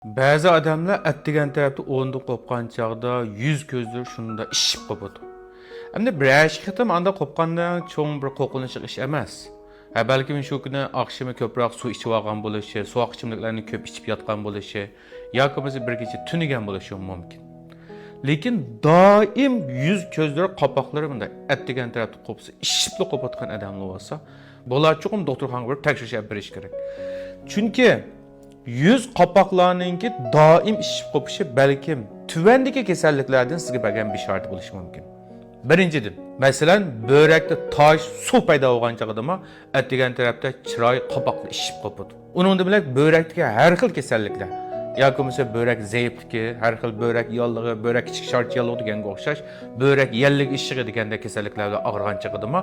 Ba'zi odamlar atdigan tarafda o'rnidan qo'pgan chog'da yuz ko'zlar shunda ishib qopadi. Endi bir qitim anda qo'pgandan cho'ng bir qo'qinishli ish emas. Balkim shu kuni oqshimi ko'proq suv ichib olgan bo'lishi, sovuq ichimliklarni ko'p ichib yotgan bo'lishi yoki bo'lmasa bir kecha tunigan bo'lishi mumkin. Lekin doim yuz ko'zlar qopoqlari bunday atdigan tarafda qo'psa, ishibli qo'patgan odamlar bo'lsa, bular cho'qim doktorxonaga borib tekshirish olib berish kerak. Chunki yüz qapoqlarninki doim ishib qo'pishi balkim tuvandagi kasalliklardan sizga bergan bishorati bo'lishi mumkin. Birinchidan, masalan, börekda tosh, suv paydo bo'lgan chog'da atdigan tarafda chiroy qapoqli ishib qopadi. Uning bilan börekdagi har xil kasalliklar yoki bo'lmasa börek zaifligi, har xil börek yollig'i, börek kichik sharch yollig'i deganga o'xshash, börek yallig ishig'i deganda kasalliklarga og'rigan chog'da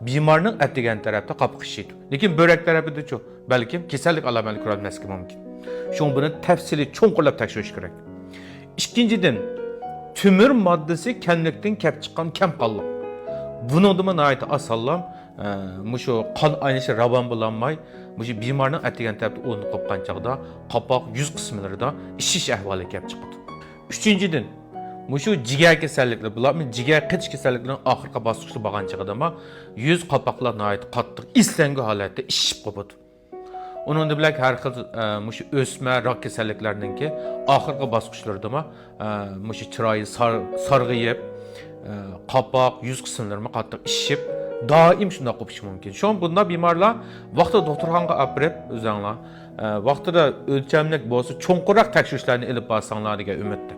bemorning atdigan tarafda qapoq ishiydi. Lekin börek tarafida-chi, balkim kasallik alomatini ko'rolmasligi mumkin. Şun bunu tefsili çoğunqurlab tekshirish kerak. İkinchidan, tümür moddasi kamlikdan kelib chiqqan kamqonlik. Buningda nihoyat osonlam, mushu qon aynishi ravon bo'lolmay, mushu bemorning atdigan tarafda o'rni qo'pgan chog'da qopoq yuz qismlarida ishish ahvoli kelib chiqadi. Uchinchidan, mushu jigar kasalliklari, bularni jigar qitish kasalliklarining oxirgi bosqichida bo'lgan chog'da yuz qopoqlar nihoyat qattiq islangan holatda ishib qopadi. Onun da bilək hər xil ösmə, rak kasalliklarınki axırғы basqıçlarında chiroyi sarğıyıb, qapoq, yuz qismlari qattiq ishib, doim shunday qopishi mumkin. Şu an bunda bemorlar vaqtida doktorxonaga olib borib, o'zinglar vaqtida o'lchamlik bo'lsa, cho'nqiroq tekshirishlarni olib borsanglar degan umidda.